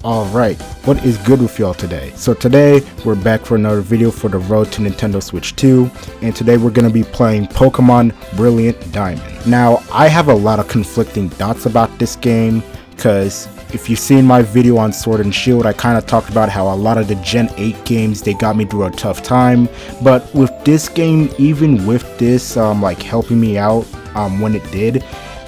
Alright, what is good with y'all today? So today, we're back for another video for the road to Nintendo Switch 2, and today we're going to be playing Pokemon Brilliant Diamond. Now, I have a lot of conflicting thoughts about this game, because if you've seen my video on Sword and Shield, I kind of talked about how a lot of the Gen 8 games, they got me through a tough time, but with this game, even with this helping me out when it did,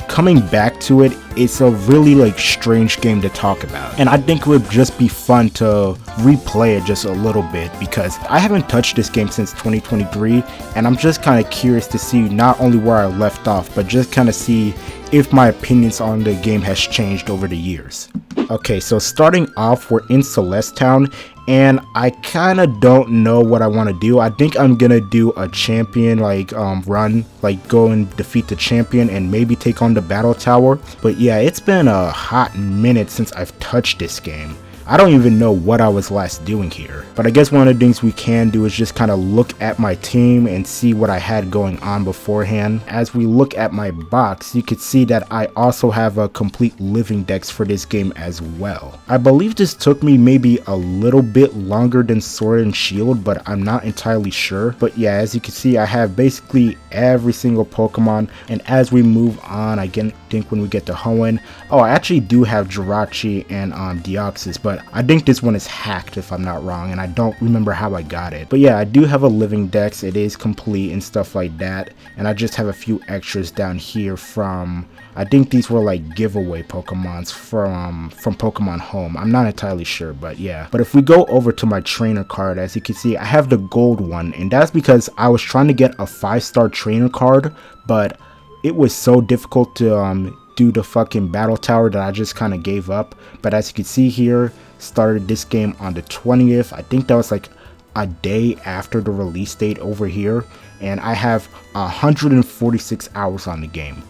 coming back to it, it's a really strange game to talk about, and I think it would just be fun to replay it just a little bit, because I haven't touched this game since 2023, and I'm just kind of curious to see not only where I left off, but just kind of see if my opinions on the game has changed over the years. Okay, so starting off, we're in Celeste Town, and I kind of don't know what I want to do. I think I'm gonna do a champion run, go and defeat the champion and maybe take on the battle tower. But yeah, it's been a hot minute since I've touched this game. I don't even know what I was last doing here, but I guess one of the things we can do is just kind of look at my team and see what I had going on beforehand. As we look at my box, you could see that I also have a complete living dex for this game as well. I believe this took me maybe a little bit longer than Sword and Shield, but I'm not entirely sure. But yeah, as you can see, I have basically every single Pokemon, and as we move on, I think when we get to Hoenn, oh, I actually do have Jirachi and Deoxys, but I think this one is hacked if I'm not wrong, and I don't remember how I got it. But yeah, I do have a living dex, it is complete and stuff like that, and I just have a few extras down here from, I think these were giveaway Pokemons from Pokemon Home. I'm not entirely sure, but yeah. But if we go over to my trainer card, as you can see, I have the gold one, and that's because I was trying to get a 5-star trainer card, but it was so difficult to do the fucking battle tower that I just kind of gave up. But as you can see here, started this game on the 20th. I think that was a day after the release date over here, and I have 146 hours on the game.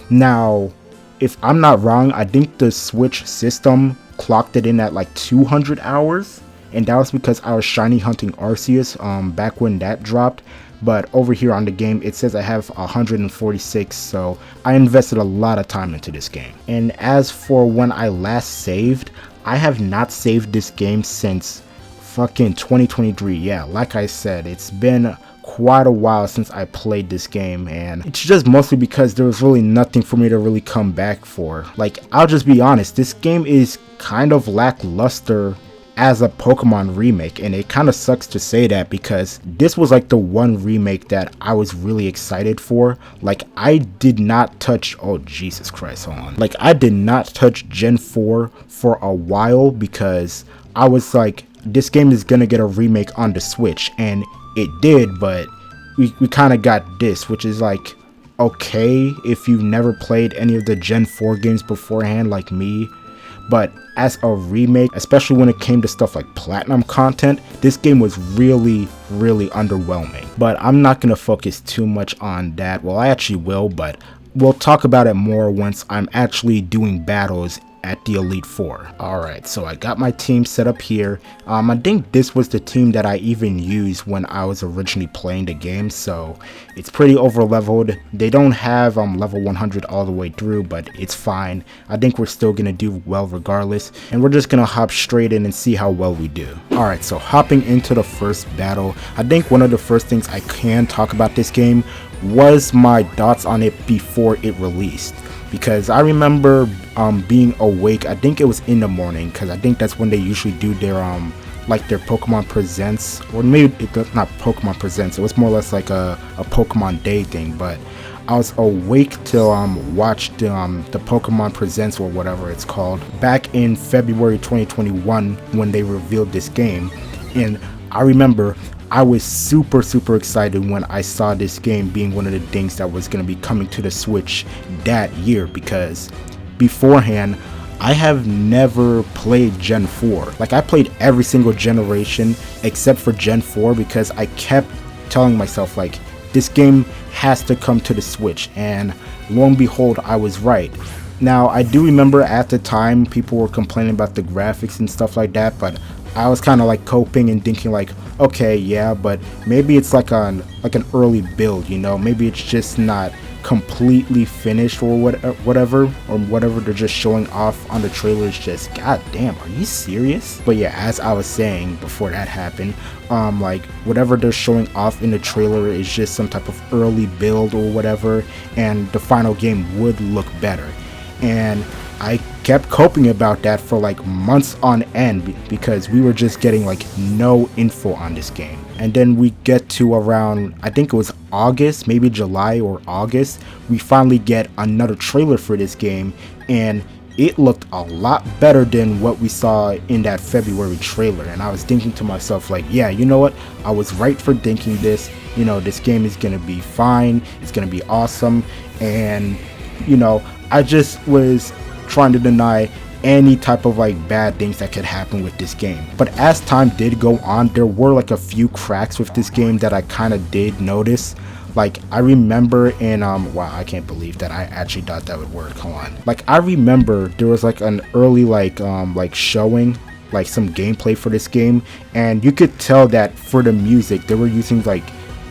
Now, if I'm not wrong, I think the Switch system clocked it in at 200 hours, and that was because I was shiny hunting Arceus back when that dropped. But over here on the game, it says I have 146, so I invested a lot of time into this game. And as for when I last saved, I have not saved this game since fucking 2023. Yeah, like I said, it's been quite a while since I played this game, and it's just mostly because there was really nothing for me to really come back for. I'll just be honest, this game is kind of lackluster as a Pokemon remake, and it kind of sucks to say that because this was the one remake that I was really excited for. I did not touch, oh Jesus Christ, hold on, I did not touch Gen 4 for a while because I was this game is gonna get a remake on the Switch, and it did, but we kind of got this, which is okay if you've never played any of the Gen 4 games beforehand like me. But as a remake, especially when it came to stuff like platinum content, this game was really underwhelming. But I'm not going to focus too much on that. Well, I actually will, but we'll talk about it more once I'm actually doing battles at the Elite Four. Alright, so I got my team set up here. I think this was the team that I even used when I was originally playing the game, so it's pretty over leveled. They don't have level 100 all the way through, but it's fine. I think we're still gonna do well regardless, and we're just gonna hop straight in and see how well we do. Alright, so hopping into the first battle, I think one of the first things I can talk about this game was my thoughts on it before it released. Because I remember being awake, I think it was in the morning, because I think that's when they usually do their their Pokemon Presents, or maybe it's not Pokemon Presents, it was more or less a Pokemon Day thing, but I was awake to watch the Pokemon Presents, or whatever it's called, back in February 2021 when they revealed this game. And I remember I was super excited when I saw this game being one of the things that was going to be coming to the Switch that year, because beforehand I have never played Gen 4. I played every single generation except for Gen 4 because I kept telling myself this game has to come to the Switch, and lo and behold, I was right. Now, I do remember at the time people were complaining about the graphics and stuff like that, but I was kind of coping and thinking okay, yeah, but maybe it's an early build, maybe it's just not completely finished or whatever they're just showing off on the trailer is just, god damn, are you serious? But yeah, as I was saying before that happened, like whatever they're showing off in the trailer is just some type of early build or whatever, and the final game would look better. And I kept coping about that for like months on end because we were just getting like no info on this game. And then we get to around, I think it was August, maybe July or August, we finally get another trailer for this game, and it looked a lot better than what we saw in that February trailer. And I was thinking to myself like, yeah, you know what, I was right for thinking this, you know, this game is gonna be fine, it's gonna be awesome. And you know, I just was trying to deny any type of like bad things that could happen with this game. But as time did go on, there were like a few cracks with this game that I kind of did notice. Like I remember in wow, I can't believe that I actually thought that would work. Hold on. Like I remember there was like an early like showing like some gameplay for this game, and you could tell that for the music they were using like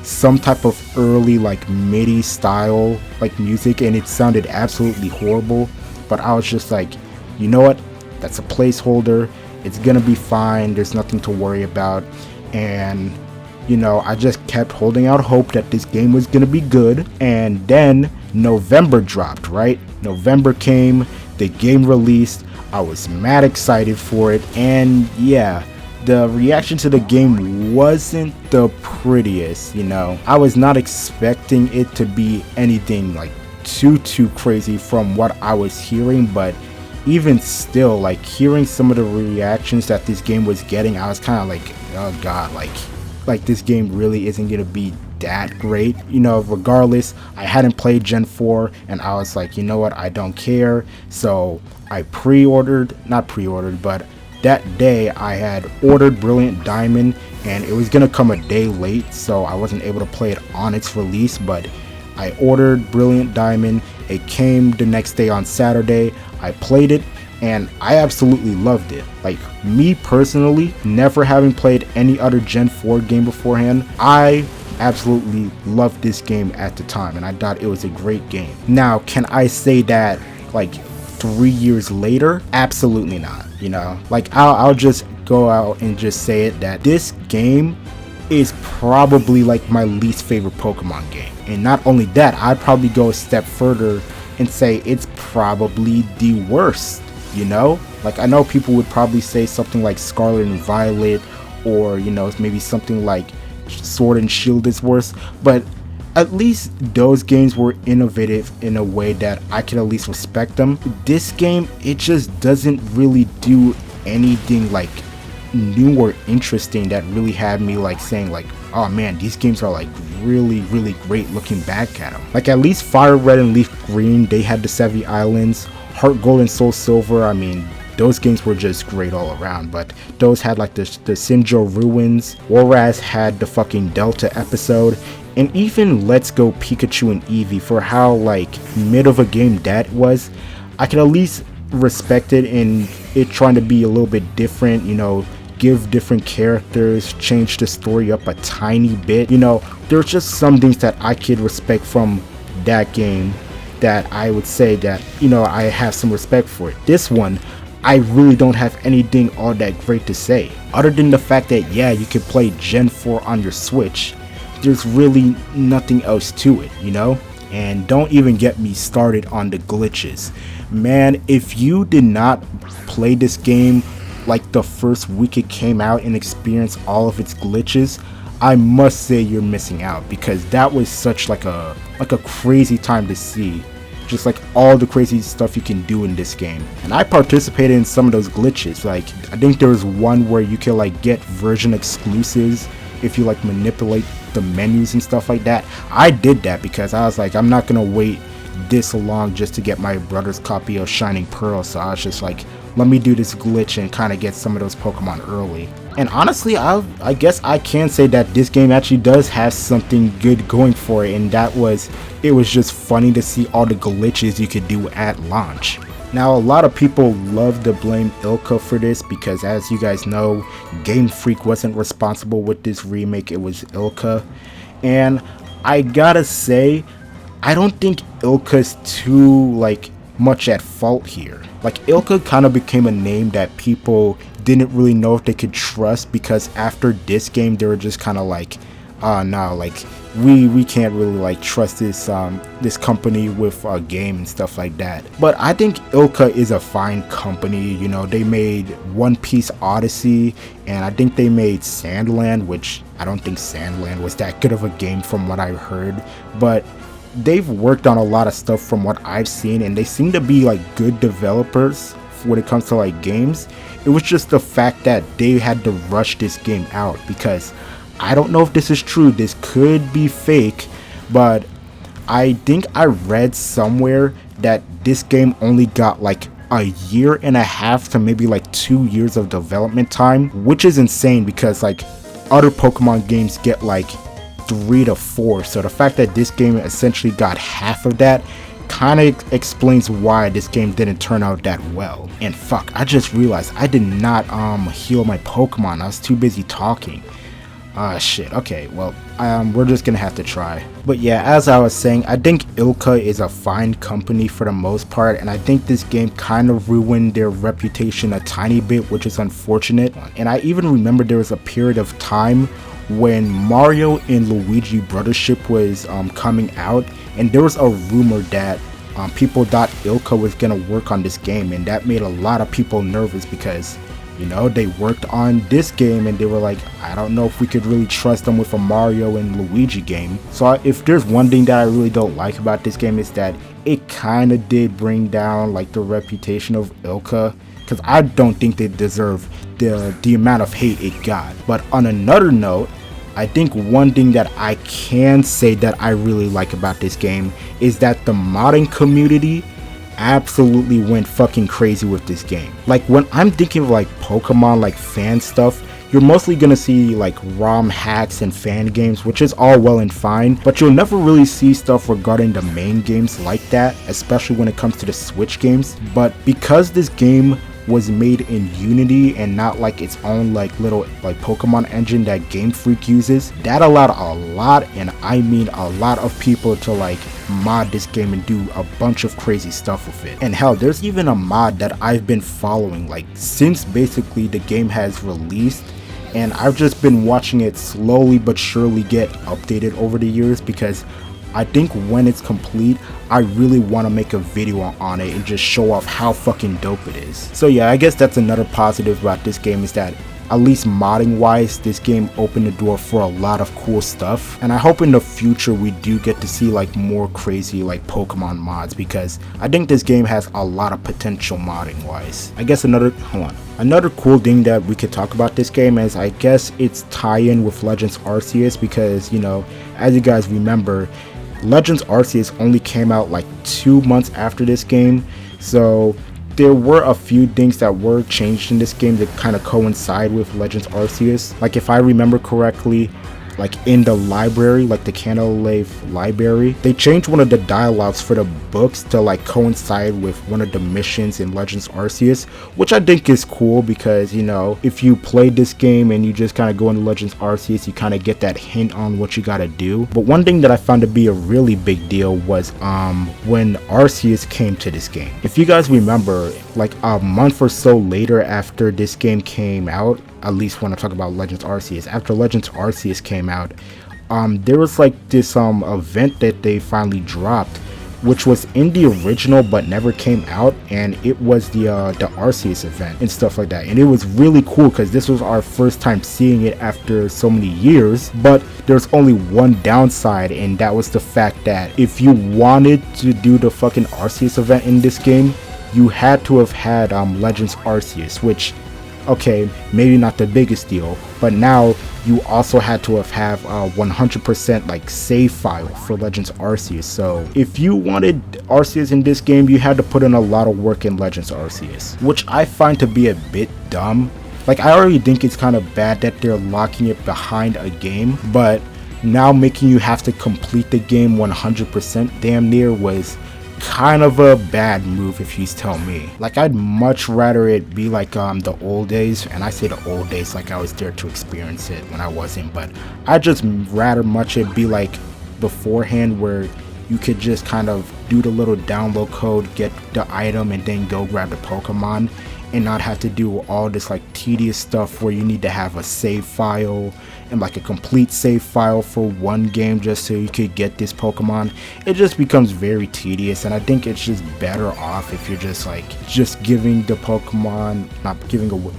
some type of early like MIDI style like music, and it sounded absolutely horrible. But I was just like, you know what, that's a placeholder, it's gonna be fine, there's nothing to worry about. And you know, I just kept holding out hope that this game was gonna be good. And then November dropped, right? November came, the game released, I was mad excited for it, and yeah, the reaction to the game wasn't the prettiest, you know. I was not expecting it to be anything like too crazy from what I was hearing, but even still, like hearing some of the reactions that this game was getting, I was kind of like, oh god, like this game really isn't gonna be that great, you know. Regardless, I hadn't played Gen 4, and I was like, you know what, I don't care. So I not pre-ordered, but that day I had ordered Brilliant Diamond, and it was gonna come a day late, so I wasn't able to play it on its release. But I ordered Brilliant Diamond, it came the next day on Saturday, I played it, and I absolutely loved it. Like me personally, never having played any other Gen 4 game beforehand, I absolutely loved this game at the time, and I thought it was a great game. Now, can I say that like 3 years later? Absolutely not, you know. Like I'll just go out and just say it that this game is probably like my least favorite Pokemon game. And not only that, I'd probably go a step further and say it's probably the worst, you know. Like I know people would probably say something like Scarlet and Violet, or you know, maybe something like Sword and Shield is worse, but at least those games were innovative in a way that I can at least respect them. This game, it just doesn't really do anything like new or interesting that really had me like saying like, oh man, these games are like really great looking back at them. Like at least Fire Red and Leaf Green, they had the Sevii Islands. Heart Gold and Soul Silver, I mean, those games were just great all around. But those had like the Sinjo Ruins. Warraz had the fucking Delta episode. And even Let's Go Pikachu and Eevee, for how like mid of a game that was, I can at least respect it in it trying to be a little bit different, you know, give different characters, change the story up a tiny bit. You know, there's just some things that I could respect from that game that I would say that, you know, I have some respect for it. This one, I really don't have anything all that great to say, other than the fact that yeah, you could play Gen 4 on your Switch. There's really nothing else to it, you know. And don't even get me started on the glitches, man. If you did not play this game like the first week it came out and experience all of its glitches, I must say you're missing out, because that was such like a crazy time to see just like all the crazy stuff you can do in this game. And I participated in some of those glitches. Like I think there was one where you can like get version exclusives if you like manipulate the menus and stuff like that. I did that because I was like, I'm not gonna wait this long just to get my brother's copy of Shining Pearl. So I was just like, let me do this glitch and kind of get some of those Pokemon early. And honestly, I guess I can say that this game actually does have something good going for it, and it was just funny to see all the glitches you could do at launch. Now, a lot of people love to blame Ilka for this because, as you guys know, Game Freak wasn't responsible with this remake, it was Ilka. And I gotta say, I don't think Ilka's too like much at fault here. Like Ilka kind of became a name that people didn't really know if they could trust, because after this game they were just kind of like, no, like we can't really like trust this company with a game and stuff like that. But I think Ilka is a fine company. You know, they made One Piece Odyssey, and I think they made Sandland, which I don't think Sandland was that good of a game from what I heard, but they've worked on a lot of stuff from what I've seen, and they seem to be like good developers when it comes to like games. It was just the fact that they had to rush this game out, because I don't know if this is true, this could be fake, but I think I read somewhere that this game only got like a year and a half to maybe like 2 years of development time, which is insane because like other Pokemon games get like 3 to 4. So the fact that this game essentially got half of that kind of explains why this game didn't turn out that well. And fuck, I just realized I did not heal my Pokemon. I was too busy talking. Shit. Okay, well, we're just gonna have to try. But yeah, as I was saying, I think Ilka is a fine company for the most part, and I think this game kind of ruined their reputation a tiny bit, which is unfortunate. And I even remember there was a period of time when Mario and Luigi Brothership was coming out, and there was a rumor that people thought Ilka was gonna work on this game, and that made a lot of people nervous because, you know, they worked on this game and they were like, I don't know if we could really trust them with a Mario and Luigi game. So if there's one thing that I really don't like about this game, is that it kind of did bring down like the reputation of Ilka, because I don't think they deserve the amount of hate it got. But on another note, I think one thing that I can say that I really like about this game is that the modding community absolutely went fucking crazy with this game. Like when I'm thinking of like Pokemon like fan stuff, you're mostly gonna see like ROM hacks and fan games, which is all well and fine, but you'll never really see stuff regarding the main games like that, especially when it comes to the Switch games. But because this game was made in Unity and not like its own like little like Pokemon engine that Game Freak uses, that allowed a lot, and I mean a lot, of people to like mod this game and do a bunch of crazy stuff with it. And hell, there's even a mod that I've been following like since basically the game has released, and I've just been watching it slowly but surely get updated over the years, because I think when it's complete, I really want to make a video on it and just show off how fucking dope it is. So yeah, I guess that's another positive about this game, is that at least modding wise, this game opened the door for a lot of cool stuff. And I hope in the future we do get to see like more crazy like Pokemon mods, because I think this game has a lot of potential modding wise. I guess another cool thing that we could talk about this game is, I guess, its tie-in with Legends Arceus, because, you know, as you guys remember, Legends Arceus only came out like 2 months after this game, so there were a few things that were changed in this game that kind of coincide with Legends Arceus. Like if I remember correctly, like in the library, like the Canalave library, they changed one of the dialogues for the books to like coincide with one of the missions in Legends Arceus, which I think is cool, because, you know, if you played this game and you just kind of go into Legends Arceus, you kind of get that hint on what you gotta do. But one thing that I found to be a really big deal was when Arceus came to this game. If you guys remember, like a month or so later after this game came out, at least when I talk about Legends Arceus, after Legends Arceus came out, there was like this event that they finally dropped, which was in the original but never came out, and it was the Arceus event and stuff like that. And it was really cool because this was our first time seeing it after so many years. But there's only one downside, and that was the fact that if you wanted to do the fucking Arceus event in this game, you had to have had Legends Arceus, which, okay, maybe not the biggest deal, but now you also had to have a 100% like save file for Legends Arceus. So if you wanted Arceus in this game, you had to put in a lot of work in Legends Arceus, which I find to be a bit dumb. Like, I already think it's kind of bad that they're locking it behind a game, but now making you have to complete the game 100% damn near was kind of a bad move, if you tell me. Like, I'd much rather it be like the old days, and I say the old days like I was there to experience it when I wasn't, but I'd just rather much it be like beforehand, where you could just kind of do the little download code, get the item, and then go grab the Pokemon, and not have to do all this like tedious stuff where you need to have a save file and like a complete save file for one game just so you could get this Pokemon. It just becomes very tedious, and I think it's just better off if you're just like just giving the Pokemon,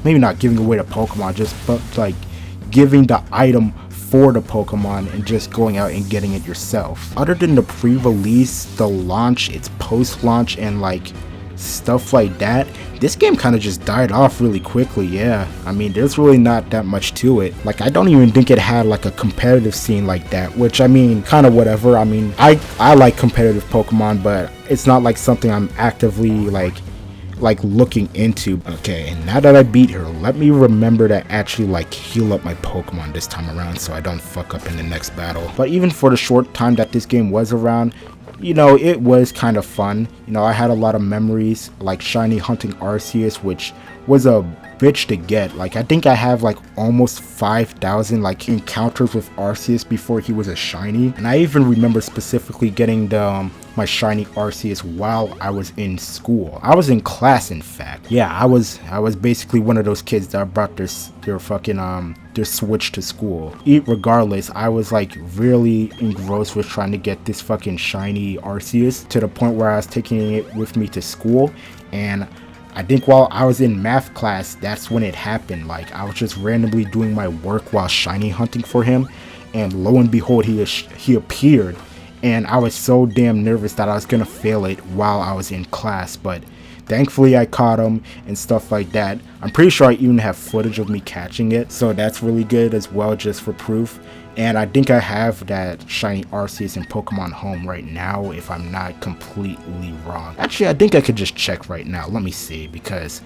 maybe not giving away the Pokemon, but like giving the item for the Pokemon and just going out and getting it yourself. Other than the pre-release, the launch, its post-launch, and like stuff like that, this game kind of just died off really quickly. Yeah, I mean, there's really not that much to it. Like, I don't even think it had like a competitive scene like that, which, I mean, kind of whatever. I mean, I like competitive Pokemon, but it's not like something I'm actively like looking into. Okay, and now that I beat her, let me remember to actually like heal up my Pokemon this time around so I don't fuck up in the next battle. But even for the short time that this game was around, you know, it was kind of fun. You know, I had a lot of memories, like shiny hunting Arceus, which was a bitch to get. Like, I think I have like almost 5,000 like encounters with Arceus before he was a shiny, and I even remember specifically getting the my shiny Arceus while I was in school. I was in class, in fact. Yeah, I was basically one of those kids that brought their fucking their Switch to school. Regardless, I was like really engrossed with trying to get this fucking shiny Arceus to the point where I was taking it with me to school, and I think while I was in math class, that's when it happened. Like, I was just randomly doing my work while shiny hunting for him, and lo and behold, he appeared, and I was so damn nervous that I was gonna fail it while I was in class, but thankfully I caught him and stuff like that. I'm pretty sure I even have footage of me catching it, so that's really good as well, just for proof. And I think I have that shiny Arceus in Pokemon Home right now, if I'm not completely wrong. Actually, I think I could just check right now. Let me see, because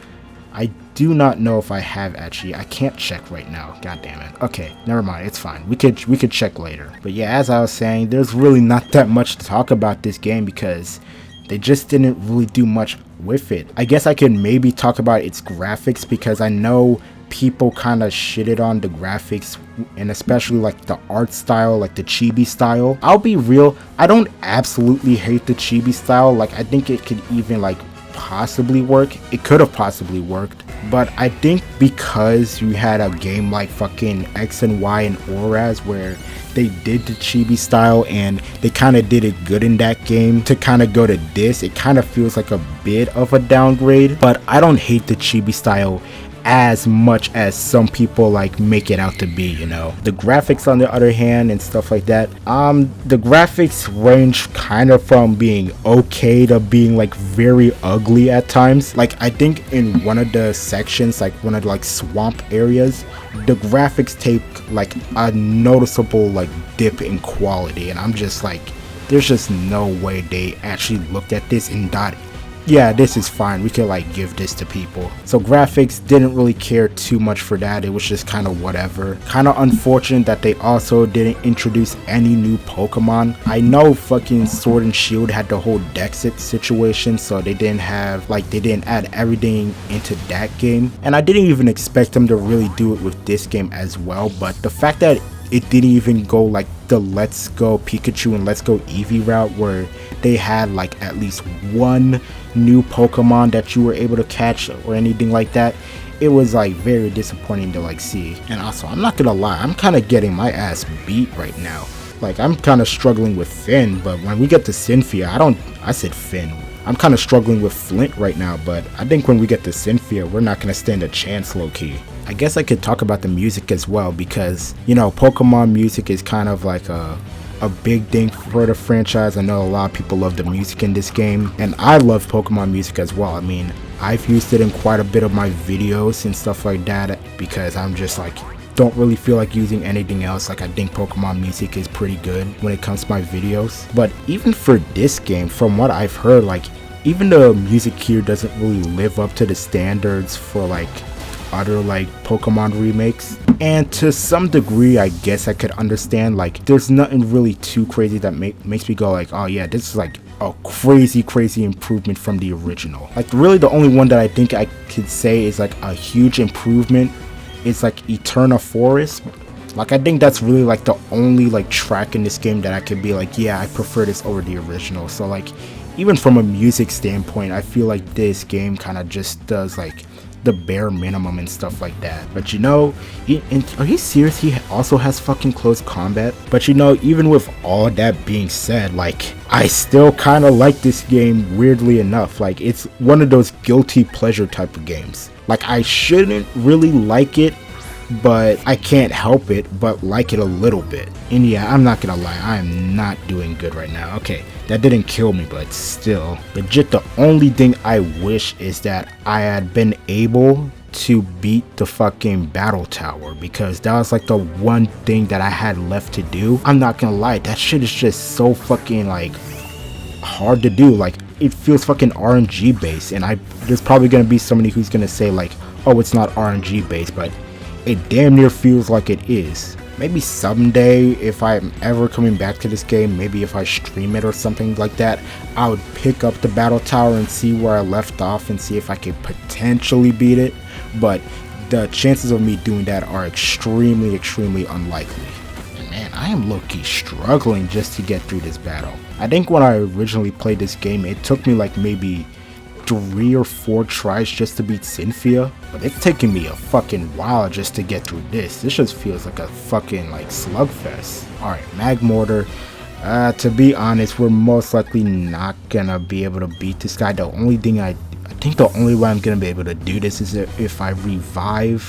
I do not know if I have actually. I can't check right now. God damn it. Okay, never mind. It's fine. We could check later. But yeah, as I was saying, there's really not that much to talk about this game because they just didn't really do much with it. I guess I could maybe talk about its graphics, because I know people kind of shitted on the graphics, and especially like the art style, like the chibi style. I'll be real, I don't absolutely hate the chibi style. Like, I think it could even like possibly work. It could have possibly worked, but I think because you had a game like fucking X and Y and Oraz where they did the chibi style and they kind of did it good in that game, to kind of go to this, it kind of feels like a bit of a downgrade. But I don't hate the chibi style as much as some people like make it out to be, you know. The graphics on the other hand and stuff like that, the graphics range kind of from being okay to being like very ugly at times. Like, I think in one of the sections, like one of the like swamp areas, the graphics take like a noticeable like dip in quality, and I'm just like, there's just no way they actually looked at this and thought, yeah, this is fine, we could like give this to people. So graphics, didn't really care too much for that. It was just kind of whatever. Kind of unfortunate that they also didn't introduce any new Pokemon. I know fucking Sword and Shield had the whole Dexit situation, so they didn't add everything into that game, and I didn't even expect them to really do it with this game as well. But the fact that it didn't even go like the Let's Go Pikachu and Let's Go Eevee route, where they had like at least one new Pokemon that you were able to catch or anything like that, it was like very disappointing to like see. And also, I'm not gonna lie, I'm kind of getting my ass beat right now. Like, I'm kind of struggling with Finn, but when we get to Cynthia, I said Finn. I'm kind of struggling with Flint right now, but I think when we get to Cynthia, we're not gonna stand a chance, low-key. I guess I could talk about the music as well, because, you know, Pokemon music is kind of like a big thing for the franchise. I know a lot of people love the music in this game, and I love Pokemon music as well. I mean, I've used it in quite a bit of my videos and stuff like that, because I'm just like, don't really feel like using anything else. Like, I think Pokemon music is pretty good when it comes to my videos. But even for this game, from what I've heard, like, even the music here doesn't really live up to the standards for like other like Pokemon remakes. And to some degree, I guess I could understand, like, there's nothing really too crazy that makes me go like, oh yeah, this is like a crazy improvement from the original. Like, really the only one that I think I could say is like a huge improvement is like Eterna Forest. Like, I think that's really like the only like track in this game that I could be like, yeah, I prefer this over the original. So like, even from a music standpoint, I feel like this game kind of just does like the bare minimum and stuff like that. But you know, are you serious? He also has fucking close combat. But you know, even with all that being said, like, I still kind of like this game, weirdly enough. Like, it's one of those guilty pleasure type of games. Like, I shouldn't really like it, but I can't help it but like it a little bit. And yeah, I'm not gonna lie, I am not doing good right now. Okay, that didn't kill me, but still, legit the only thing I wish is that I had been able to beat the fucking battle tower, because that was like the one thing that I had left to do. I'm not gonna lie, that shit is just so fucking like hard to do. Like, it feels fucking RNG based, and there's probably gonna be somebody who's gonna say like, oh, it's not RNG based, but it damn near feels like it is. Maybe someday, if I'm ever coming back to this game, maybe if I stream it or something like that, I would pick up the battle tower and see where I left off and see if I could potentially beat it. But the chances of me doing that are extremely, extremely unlikely. And man, I am low-key struggling just to get through this battle. I think when I originally played this game, it took me like maybe 3 or 4 tries just to beat Cynthia, but it's taking me a fucking while just to get through this. This just feels like a fucking like slugfest. Alright, Mag Mortar. To be honest, we're most likely not gonna be able to beat this guy. The only thing I think the only way I'm gonna be able to do this is if I revive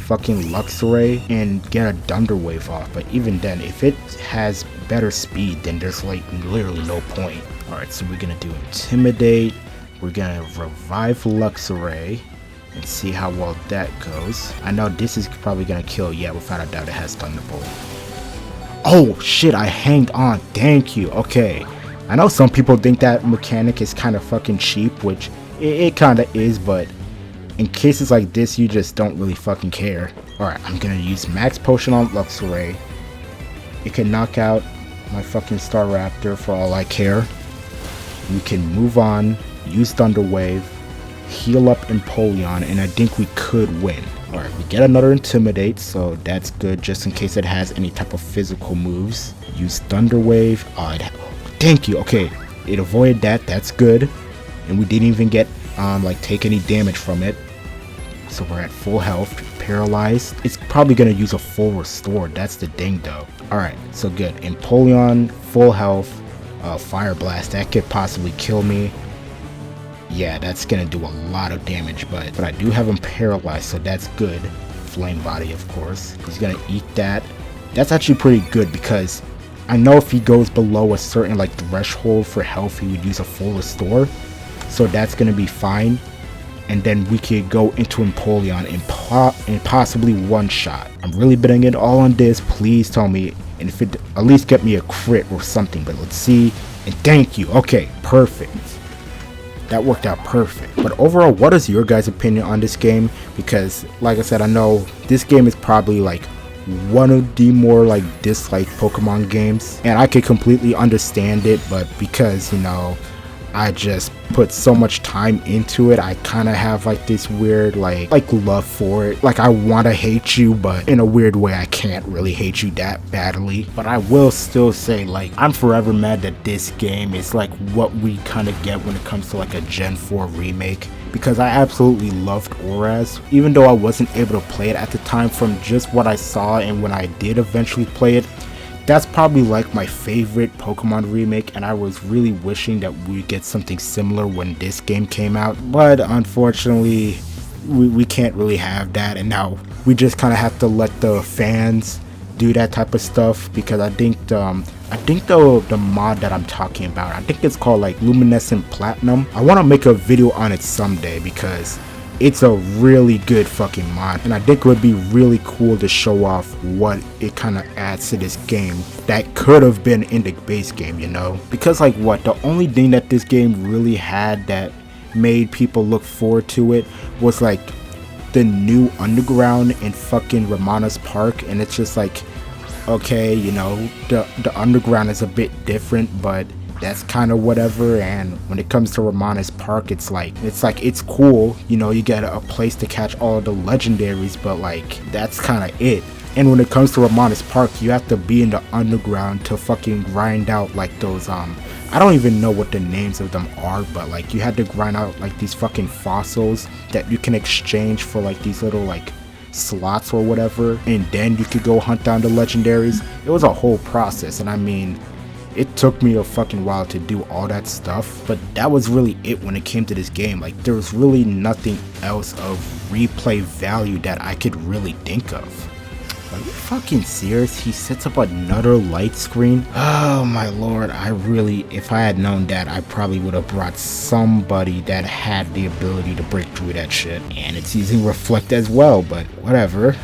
fucking Luxray and get a Thunder Wave off. But even then, if it has better speed, then there's like literally no point. Alright, so we're gonna do Intimidate. We're gonna revive Luxray and see how well that goes. I know this is probably gonna kill. Yeah, without a doubt it has Thunderbolt. Oh shit, I hanged on. Thank you. Okay, I know some people think that mechanic is kind of fucking cheap, which it kind of is, but in cases like this, you just don't really fucking care. Alright, I'm gonna use Max Potion on Luxray. It can knock out my fucking Staraptor for all I care. We can move on, use Thunder Wave, heal up Empoleon, and I think we could win. Alright, we get another Intimidate, so that's good just in case it has any type of physical moves. Use Thunder Wave. Thank you. Okay, it avoided that. That's good. And we didn't even get like take any damage from it. So we're at full health. Paralyzed. It's probably gonna use a full restore. That's the thing though. Alright, so good. Empoleon, full health. Fire Blast, that could possibly kill me. Yeah, that's gonna do a lot of damage, but I do have him paralyzed, so that's good. Flame Body, of course. He's gonna eat that. That's actually pretty good, because I know if he goes below a certain like threshold for health, he would use a full restore. So that's gonna be fine. And then we could go into Empoleon and possibly one shot. I'm really betting it all on this. Please tell me, and if it at least get me a crit or something, but let's see. And thank you. Okay, perfect. That worked out perfect. But overall, what is your guys' opinion on this game? Because like I said, I know this game is probably like one of the more like disliked Pokemon games, and I could completely understand it, but because, you know, I just put so much time into it, I kind of have like this weird like love for it. Like, I want to hate you, but in a weird way I can't really hate you that badly. But I will still say, like, I'm forever mad that this game is like what we kind of get when it comes to like a Gen 4 remake, because I absolutely loved Oraz, even though I wasn't able to play it at the time. From just what I saw and when I did eventually play it, that's probably like my favorite Pokemon remake, and I was really wishing that we get something similar when this game came out, but unfortunately we can't really have that, and now we just kind of have to let the fans do that type of stuff. Because I think the mod that I'm talking about, I think it's called like Luminescent Platinum. I want to make a video on it someday, because it's a really good fucking mod, and I think it would be really cool to show off what it kind of adds to this game that could have been in the base game, you know? Because like what, the only thing that this game really had that made people look forward to it was like the new underground in fucking Ramana's Park, and it's just like, okay, you know, the underground is a bit different, but that's kind of whatever. And when it comes to Ramana's Park, it's cool, you know, you get a place to catch all the legendaries, but like that's kind of it. And when it comes to Ramonis Park, you have to be in the underground to fucking grind out like those I don't even know what the names of them are, but like you had to grind out like these fucking fossils that you can exchange for like these little like slots or whatever, and then you could go hunt down the legendaries. It was a whole process, and I mean, it took me a fucking while to do all that stuff, but that was really it when it came to this game. Like there was really nothing else of replay value that I could really think of. Are you fucking serious? He sets up another light screen? Oh my lord, if I had known that, I probably would have brought somebody that had the ability to break through that shit. And it's using reflect as well, but whatever.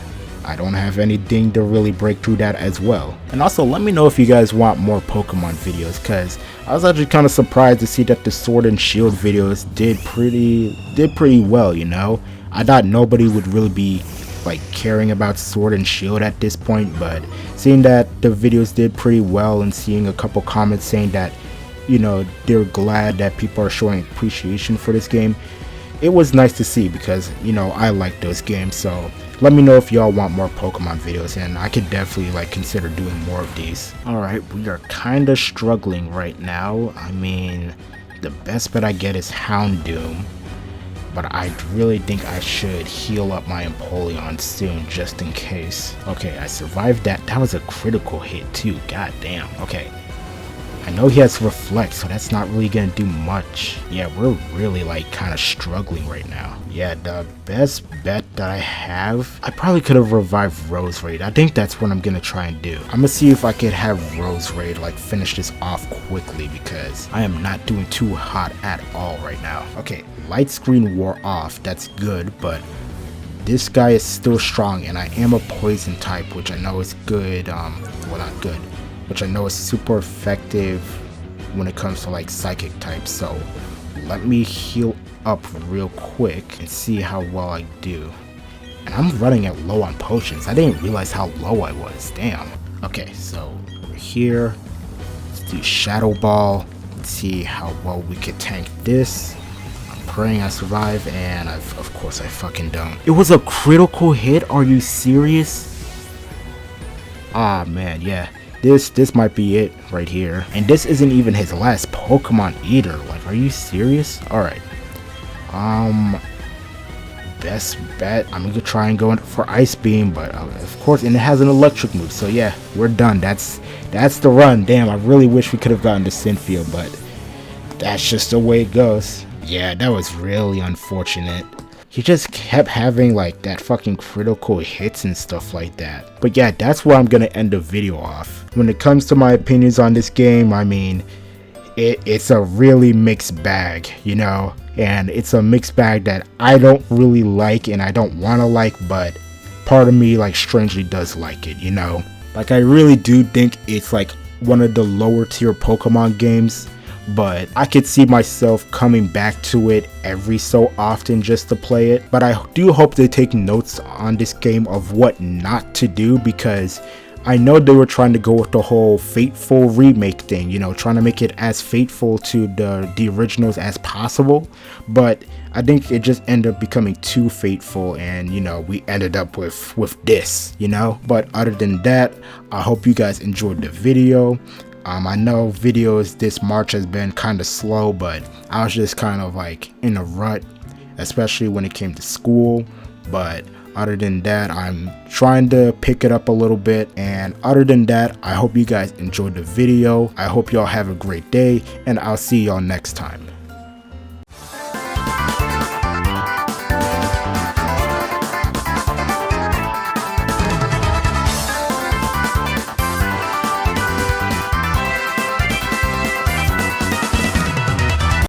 I don't have anything to really break through that as well. And also, let me know if you guys want more Pokemon videos, because I was actually kind of surprised to see that the Sword and Shield videos did pretty well, you know? I thought nobody would really be like caring about Sword and Shield at this point, but seeing that the videos did pretty well and seeing a couple comments saying that, you know, they're glad that people are showing appreciation for this game, it was nice to see, because, you know, I like those games. So let me know if y'all want more Pokemon videos, and I could definitely like consider doing more of these. Alright, we are kind of struggling right now. I mean, the best bet I get is Houndoom, but I really think I should heal up my Empoleon soon, just in case. Okay, I survived that. That was a critical hit too, god damn. Okay, I know he has Reflect, so that's not really gonna do much. Yeah, we're really like kind of struggling right now. Yeah, the best bet that I have, I probably could have revived Roserade. I think that's what I'm gonna try and do. I'm gonna see if I could have Roserade like finish this off quickly, because I am not doing too hot at all right now. Okay, light screen wore off, that's good, but this guy is still strong, and I am a poison type, which I know is good, well, not good, which I know is super effective when it comes to like psychic types. So let me heal up real quick and see how well I do. And I'm running at low on potions. I didn't realize how low I was. Damn. Okay, so over here, let's do Shadow Ball. Let's see how well we could tank this. I'm praying I survive, and of course I fucking don't. It was a critical hit? Are you serious? Ah man, yeah. This might be it right here. And this isn't even his last Pokemon either. Like, are you serious? Alright. Best bet, I'm gonna try and go in for Ice Beam, but of course, and it has an electric move, so yeah, we're done. That's the run. Damn, I really wish we could have gotten to Cynthia, but that's just the way it goes. Yeah, that was really unfortunate. He just kept having like that fucking critical hits and stuff like that. But yeah, that's where I'm gonna end the video off. When it comes to my opinions on this game, I mean, it's a really mixed bag, you know, and it's a mixed bag that I don't really like and I don't want to like, but part of me like strangely does like it, you know. Like, I really do think it's like one of the lower tier Pokemon games, but I could see myself coming back to it every so often just to play it. But I do hope they take notes on this game of what not to do, because I know they were trying to go with the whole Fateful remake thing, you know, trying to make it as faithful to the originals as possible, but I think it just ended up becoming too faithful, and you know, we ended up with this, you know. But other than that, I hope you guys enjoyed the video. I know videos this March has been kind of slow, but I was just kind of like in a rut, especially when it came to school. But other than that, I'm trying to pick it up a little bit. And other than that, I hope you guys enjoyed the video. I hope y'all have a great day, and I'll see y'all next time.